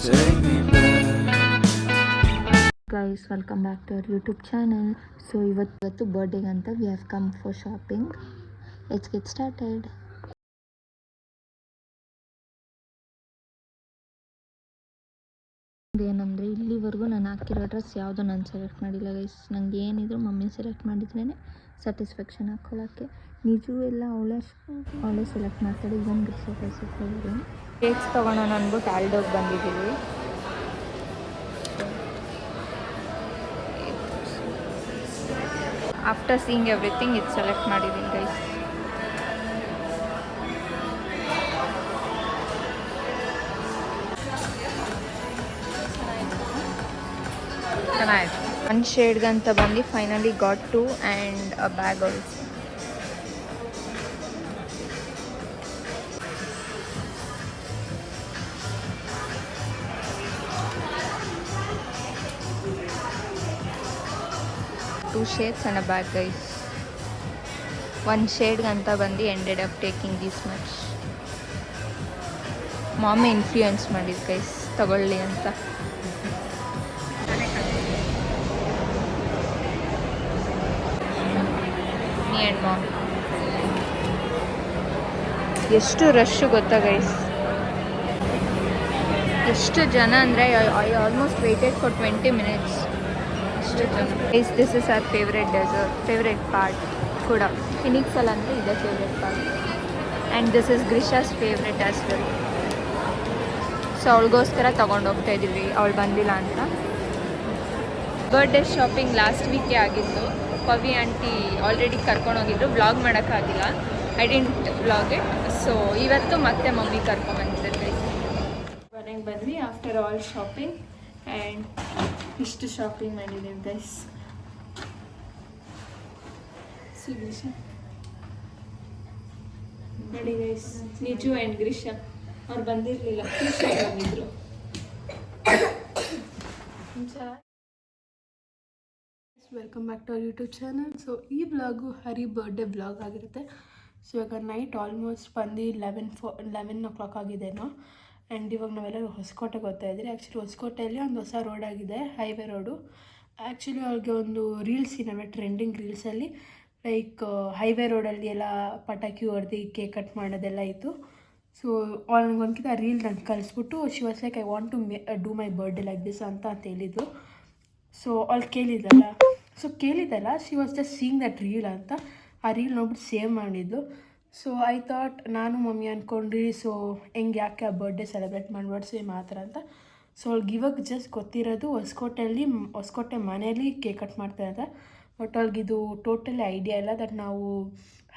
Guys, welcome back to our YouTube channel. So ಇವತ್ತು ಬರ್ಡೇಗೆ ಅಂತ we have come for shopping. Let's get started. ಏನಂದರೆ ಇಲ್ಲಿವರೆಗೂ ನಾನು ಹಾಕಿರೋ ಡ್ರೆಸ್ ಯಾವುದೂ ನಾನು ಸೆಲೆಕ್ಟ್ ಮಾಡಿಲ್ಲ ಗೈಸ್. ನನಗೆ ಏನಿದ್ರು ಮಮ್ಮಿ ಸೆಲೆಕ್ಟ್ ಮಾಡಿದ್ರೇ ಸ್ಯಾಟಿಸ್ಫ್ಯಾಕ್ಷನ್ ಹಾಕ್ಕೊಳ್ಳೋಕ್ಕೆ. ನಿಜವೂ ಎಲ್ಲ ಅವಳೇ ಸೆಲೆಕ್ಟ್ ಮಾಡ್ತಾಳೆ. ಇವನ್ ಡ್ರೆಸ್ ಕೇಕ್ಸ್ ತೊಗೊಳೋಣ ಅಂದ್ಬಿಟ್ಟು ಆಲ್ಡೋಗಿ ಬಂದಿದ್ದೀವಿ. ಆಫ್ಟರ್ ಸೀಯಿಂಗ್ ಎವ್ರಿಥಿಂಗ್ ಇದು ಸೆಲೆಕ್ಟ್ ಮಾಡಿದ್ದೀನಿ ಗೈಸ್. ಚೆನ್ನಾಗಿದೆ. ಒಂದು ಶೇಡ್ಗಂತ ಬಂದು finally got to and a bag also. Two shades and a bag guys. One shade ganta bandi ended up taking this much. Mom influence madid guys tagolli anta. Me and mom. ಎಷ್ಟು rush ಗೊತ್ತಾ guys, ಎಷ್ಟು ಜನ ಅಂದರೆ I almost waited for 20 minutes. Guys, this is our favorite part ಕೂಡ. Phoenix ಅಲ್ಲಿ ಅಂದರೆ ಇದೇ favourite part and this is Grisha's favourite as well. So ಅವಳಿಗೋಸ್ಕರ ತೊಗೊಂಡೋಗ್ತಾ ಇದ್ದೀವಿ, ಅವಳು ಬಂದಿಲ್ಲ ಅಂತ. ಬರ್ಡೇ ಶಾಪಿಂಗ್ ಲಾಸ್ಟ್ ವೀಕೇ ಆಗಿತ್ತು. ಪವಿ ಆಂಟಿ ಆಲ್ರೆಡಿ ಕರ್ಕೊಂಡೋಗಿದ್ರು, ವ್ಲಾಗ್ ಮಾಡೋಕ್ಕಾಗಿಲ್ಲ. I didn't vlog it. So ಇವತ್ತು ಮತ್ತೆ ಮಮ್ಮಿ ಕರ್ಕೊಂಡ್ಬಂದಿದ್ದಾರೆ. ಮನೆಗೆ ಬಂದ್ವಿ ಆಫ್ಟರ್ ಆಲ್ ಶಾಪಿಂಗ್ ಆ್ಯಂಡ್ ಇಷ್ಟು ಶಾಪಿಂಗ್ ಮಾಡಿದ್ದೀವಿ ಗೈಸ್. ನೋಡಿ ಗೈಸ್, ನಿಜು ಆ್ಯಂಡ್ ಗ್ರೀಷಾ ಅವ್ರು ಬಂದಿರಲಿಲ್ಲ, ಬಂದಿದ್ರು. Welcome back to our YouTube channel. So ಈ ವ್ಲಾಗು ಹರಿ ಬರ್ಡೇ ವ್ಲಾಗ್ ಆಗಿರುತ್ತೆ. ಸೊ ಇವಾಗ ನೈಟ್ ಆಲ್ಮೋಸ್ಟ್ ಬಂದು 11 o'clock ಆಗಿದೆನೋ. ಆ್ಯಂಡ್ ಇವಾಗ ನಾವೆಲ್ಲರೂ ಹೊಸಕೋಟೆಗೆ ಹೋಗ್ತಾ ಇದ್ದೀರಿ. ಆ್ಯಕ್ಚುಲಿ ಹೊಸಕೋಟೆಯಲ್ಲಿ ಒಂದು ಹೊಸ ರೋಡ್ ಆಗಿದೆ, ಹೈವೇ ರೋಡು. ಆ್ಯಕ್ಚುಲಿ ಅವ್ರಿಗೆ ಒಂದು ರೀಲ್ಸ್ ಏನವೆ ಟ್ರೆಂಡಿಂಗ್ ರೀಲ್ಸಲ್ಲಿ ಲೈಕ್ ಹೈವೇ ರೋಡಲ್ಲಿ ಎಲ್ಲ ಪಟಾಕಿ ಹೊಡೆದು ಕೇಕ್ ಕಟ್ ಮಾಡೋದೆಲ್ಲ ಇತ್ತು. ಸೊ ನನಗೊಂದ್ಕಿಂತ ರೀಲ್ ನಾನು ಕಳಿಸ್ಬಿಟ್ಟು she was like I want to do my birthday like this ಅಂತ ಹೇಳಿದ್ದು. ಸೊ ಅವ್ಳು ಕೇಳಿದ್ದಲ್ಲ she was just seeing that reel ಅಂತ. ಆ ರೀಲ್ ನೋಡ್ಬಿಟ್ಟು ಸೇವ್ ಮಾಡಿದ್ದು. ಸೊ ಐ ಥಾಟ್ ನಾನು ಮಮ್ಮಿ ಅಂದ್ಕೊಂಡ್ರಿ ಸೊ ಯಾಕೆ ಆ ಬರ್ಡೇ ಸೆಲೆಬ್ರೇಟ್ ಮಾಡ್ಬಾರ್ದು ಸೇಮ್ ಆ ಥರ ಅಂತ. ಸೊ ಅವ್ಳಿಗೆ ಇವಾಗ ಜಸ್ಟ್ ಗೊತ್ತಿರೋದು ಹೊಸಕೋಟೆ ಮನೆಯಲ್ಲಿ ಕೇಕ್ ಕಟ್ ಮಾಡ್ತಾರೆ ಅಂತ. ಬಟ್ ಅವ್ಳಿಗಿದು ಟೋಟಲಿ ಐಡಿಯಾ ಇಲ್ಲ ದಟ್ ನಾವು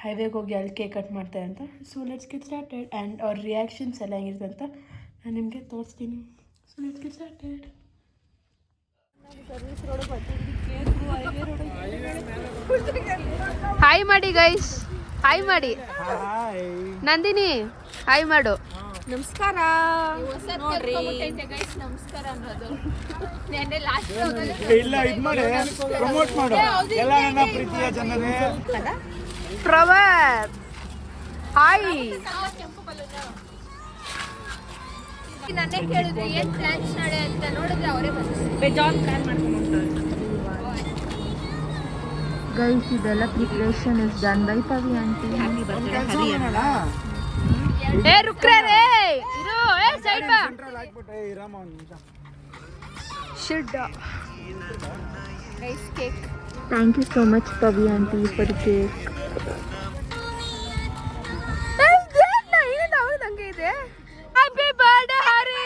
ಹೈವೇಗೆ ಹೋಗಿ ಅಲ್ಲಿ ಕೇಕ್ ಕಟ್ ಮಾಡ್ತಾರೆ ಅಂತ. So let's get started. And ಅವ್ರ ರಿಯಾಕ್ಷನ್ಸ್ ಎಲ್ಲ ಹೆಂಗಿರುತ್ತೆ ಅಂತ ನಾನು ನಿಮಗೆ ತೋರಿಸ್ತೀನಿ. So let's get started. Hi ಮಾಡಿ ಗೈಸ್, ಹಾಯ್ ಮಾಡಿ. ನಂದಿನಿ ಹಾಯ್ ಮಾಡು. ನಮಸ್ಕಾರ. ನೋಡ್ರಿ ನಮಸ್ಕಾರ ಅನ್ನೋದು ಇಲ್ಲ ಇದು ಮಾಡಿ ಪ್ರಮೋಟ್ ಮಾಡು ಎಲ್ಲ ನನ್ನ ಪ್ರೀತಿಯ ಜನರೇ. ಪ್ರವರ್ ಹಾಯ್. ನನ್ನೇ ಕೇಳಿದ್ರು ಏನ್ ಪ್ಲಾನ್ಸ್ ನಾಳೆ ಅಂತ, ನೋಡಿದ್ರೆ ಅವರೇ ಬೇಜಾನ್ ಪ್ಲಾನ್ ಮಾಡ್ಕೊಂಡು ಗೈಸ್ ಇದೆಲ್ಲ preparation is done by Pavi aunty. ಏ ರುಕ್ರೆ ರೇ ಇರು, ಏ ಸೈಡ್ ಬಾ. Should nice cake. Thank you so much Pavi aunty for the cake. ನಂಗೆ ಇದೆ ಹ್ಯಾಪಿ ಬರ್ಡೇ ಹರಿ.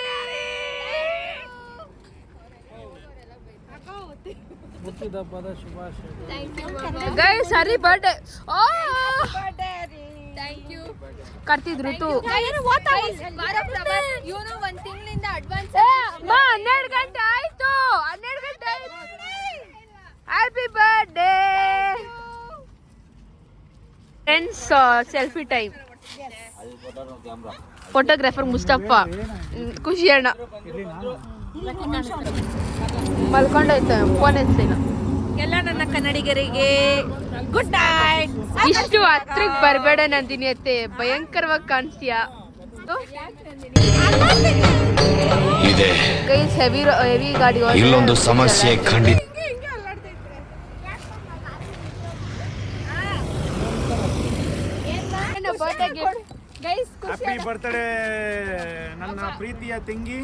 ಮುತ್ತಿದಬ್ಬದ ಶುಭಾಶಯ guys. Hari birthday. Oh thank you. ಕರ್ತಿದ್ರು ತು ಇವನು ಒಂದ್ ತಿಂಗಳಿಂದ ಅಡ್ವಾನ್ಸ್ 12 ಗಂಟೆ ಆಯ್ತು. 12 ಗಂಟೆ ಆಯ್ತು. Happy birthday friends. Selfie time. Photographer Mustafa, ಖುಷಿ ಅಣ್ಣ ಮಲ್ಕೊಂಡೈತೆ ಫೋನ್ ಎತ್ಲಿಲ್ಲ. ಎಲ್ಲ ನನ್ನ ಕನ್ನಡಿಗರಿಗೆ ಗುಡ್ ನೈಟ್. ಇಷ್ಟು ಹತ್ರಕ್ಕೆ ಬರಬೇಡ ನಂದಿನಿ ಅತ್ತೆ, ಭಯಂಕರವಾಗಿ ಕಾಣಿಸ್ತೀಯಾ. ಇದೆ. ಗೈಸ್ ಹೆವಿ ಗಾಡಿ ಇಲ್ಲೊಂದು ಸಮಸ್ಯೆ ಖಂಡಿತ. ಹ್ಯಾಪಿ ಬರ್ತ್ಡೇ ನನ್ನ ಪ್ರೀತಿಯ ತಂಗಿ.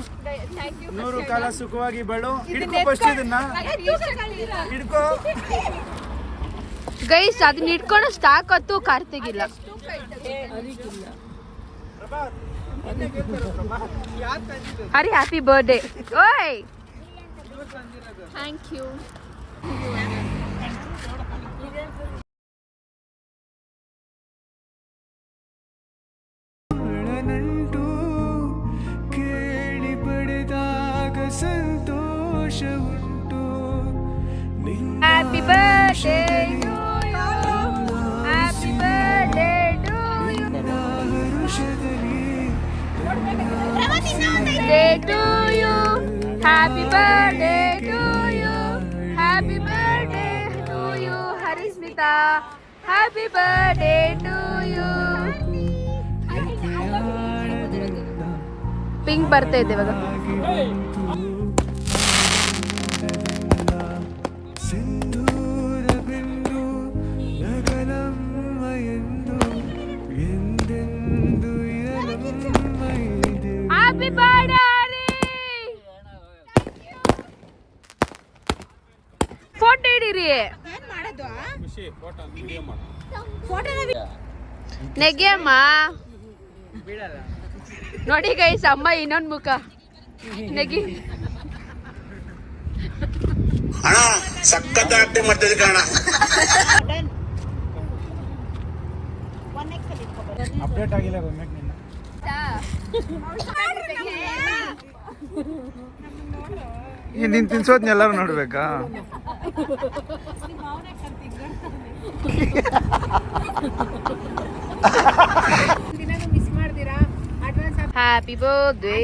100 ಕಾಲ ಸುಖವಾಗಿ ಬಾಳು. ಹಿಡ್ಕೋ ಫಸ್ಟ್ ಇದನ್ನ ಹಿಡ್ಕೋ. ಗೈಸ್ ಅದನ್ನ ಇಟ್ಕೊಂಡು ಸ್ಟಾಕ್ ಹೊತ್ತು ಕಾರ್ತಿಗಿಲ್ಲ. Hari happy birthday. ಓಯ್ ಥ್ಯಾಂಕ್ ಯು. ಕೇಳಿ ಪಡೆದಾಗ ಸಂತೋಷ ಉಂಟು. Happy birthday to you. Happy birthday to you. Birthday to you. Happy birthday to you. Happy birthday to you, Harismita. Happy birthday to you. Pink ಬರ್ತಾ ಇದೆ ಇವಾಗ. ಸಿಂಧೂರ ಬಿಂದು ನಗಲಮ್ಮ ಎಂದು ಎಂದೆಂದು ಇರಲಮ್ಮ ಇದೆ. ಹ್ಯಾಪಿ ಬರ್ಡೇ ಹರಿ. ಫೋಟೋ ಹಿಡೀರಿ. ನೆಗೆಯಮ್ಮ ನೋಡಿ ಗೈಸ್, ಅಮ್ಮ ಇನ್ನೊಂದು ಮುಖ ನೆಗಿ. ಅಣ್ಣ ಸಖತ್ ಆಕ್ಟಿಂಗ್ ಮಾಡ್ತಿದ್ದೆ ಕಣ. ಅಪ್ಡೇಟ್ ಆಗಿಲ್ಲ ರಮ್ಯಕ್ ನಿನ್ನ. ನೀನ್ ತಿನ್ಸೋದ್ನ ಎಲ್ಲರೂ ನೋಡ್ಬೇಕಾ? Happy birthday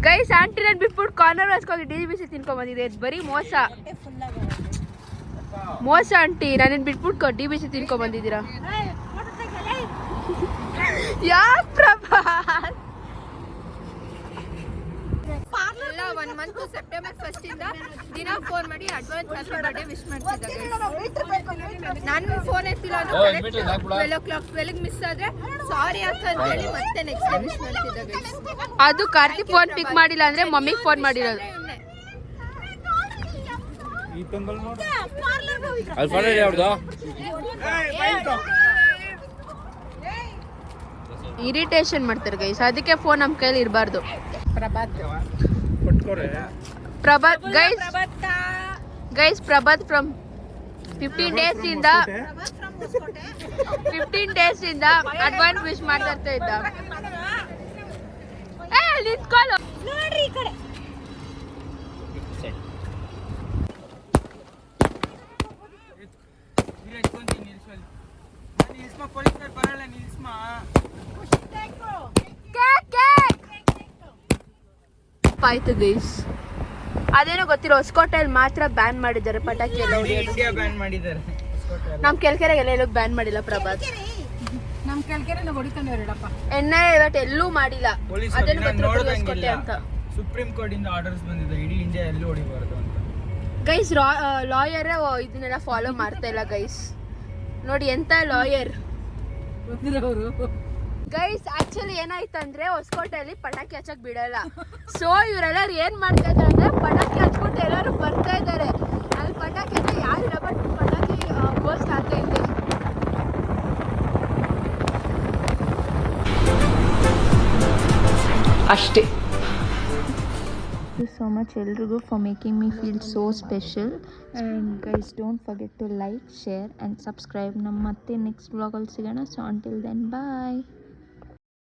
guys. ಆಂಟಿ ನಾನು ಬಿಟ್ಬಿಟ್ಟು ಕಾರ್ನರ್ ಹಾಸ್ಕೋಗಿ DBC ತಿನ್ಕೊಂಡ್ ಬಂದಿದೆ. ಬರೀ ಮೋಸ ಆಂಟಿ. ನಾನೇನು ಬಿಟ್ಬಿಟ್ಟು DBC ತಿನ್ಕೊಂಡ್ ಬಂದಿದ್ದೀರಾ? ಯಾ ಪ್ರಭಾತ್ 1 ಮಂತ್ ಸೆಪ್ಟೆಂಬರ್ 1st ಇಂದ ದಿನ ಫೋನ್ ಮಾಡಿ ಅಡ್ವಾನ್ಸ್ ಹ್ಯಾಪಿ ಬರ್ಡೇ ವಿಶ್ ಮಾಡ್ತಿದ್ದೆ. ನಾನು ಫೋನ್ ಎತ್ತಿಲ್ಲ ಅಂದ್ರೆ 12 o'clock 12 ಮಿಸ್ ಆದ್ರೆ ಸಾರಿ ಅಂತ ಹೇಳಿ ಮತ್ತೆ ನೆಕ್ಸ್ಟ್ ಡೇ ವಿಶ್ ಮಾಡ್ತಿದ್ದೆ. ಅದು ಕಾರ್ತಿಕ್ ಫೋನ್ ಪಿಕ್ ಮಾಡಿಲ್ಲ ಅಂದ್ರೆ ಮಮ್ಮಿಗೆ ಫೋನ್ ಮಾಡಿರೋದು. ಈ ತಂಗಲ್ ನೋಡು. ಇರಿಟೇಷನ್ ಮಾಡ್ತಾರೆ ಗೈಸ್, ಅದಕ್ಕೆ ಫೋನ್ ನಮ್ಮ ಕೈಲಿ ಇರಬಾರ್ದು. Prabhat guys Prabhat from 15 days ಇಂದ ಅಡ್ವಾನ್ಸ್ ವಿಶ್ ಮಾಡ್ತಾ ಇದ್ದ. ನೋಡ್ರಿ ಈ ಕಡೆ ಆಯ್ತು ಗೈಸ್. ಅದೇನೋ ಗೊತ್ತಿಲ್ಲ, ಹೊಸಕೋಟೆಯಲ್ಲಿ ಮಾತ್ರ ಬ್ಯಾನ್ ಮಾಡಿದ್ದಾರೆ ಪಟಾಕಿ ಎಲ್ಲ ಹೊಡೆಯೋದು. ನಮ್ ಕೆಲ್ಕೆರೆಗೆಲ್ಲ ಎಲ್ಲೂ ಬ್ಯಾನ್ ಮಾಡಿಲ್ಲ ಪ್ರಭಾತ್. ನಮ್ಮ ಕೆಲ್ಕೆರೆ ಹೊಡಿತಾನೆ ಎರಡಪ್ಪ. ಎಣ್ಣೆ ಇವತ್ತು ಎಲ್ಲೂ ಮಾಡಿಲ್ಲ. ಅದೇನು ಗೊತ್ತಿಲ್ಲ ಹೊಸಕೋಟೆ ಅಂತ. ಸುಪ್ರೀಂ ಕೋರ್ಟ್ ಇಂದ ಆರ್ಡರ್ಸ್ ಬಂದಿದೆ, ಇಡೀ ಇಂಡಿಯಾ ಎಲ್ಲೂ ಹೊಡಿಬಾರ್ದು ಅಂತ. ಗೈಸ್ ಲಾಯರೇ ಇದನ್ನೆಲ್ಲ ಫಾಲೋ ಮಾಡ್ತಾ ಇಲ್ಲ ಗೈಸ್. ನೋಡಿ ಎಂತ ಲಾಯರ್ ಗೈಸ್. ಆಕ್ಚುಲಿ ಏನಾಯ್ತಂದ್ರೆ ಹೊಸಕೋಟೆಯಲ್ಲಿ ಪಟಾಕಿ ಹಚ್ಚಕ್ ಬಿಡಲ್ಲ. ಸೊ ಇವರೆಲ್ಲರೂ ಏನ್ ಮಾಡ್ತಾ ಇದ್ದಾರೆ ಅಂದ್ರೆ ಪಟಾಕಿ ಹಚ್ಬಿಟ್ಟು ಎಲ್ಲರೂ ಬರ್ತಾ ಇದ್ದಾರೆ. ಅಲ್ಲಿ ಪಟಾಕಿ ಹಚ್ಚ ಯಾರಿಲ್ಲ, ಬಟ್ ಪಟಾಕಿ ಗೋಸ್ಟ್ ಆಗ್ತಾ ಇದೆ. ಅಷ್ಟೇ. Thank you so much ಎಲ್ರಿಗೂ for making me feel so special, and guys don't forget to like, share and subscribe. ನಮ್ಮ ಮತ್ತೆ ನೆಕ್ಸ್ಟ್ ವ್ಲಾಗಲ್ಲಿ ಸಿಗೋಣ. So until then bye.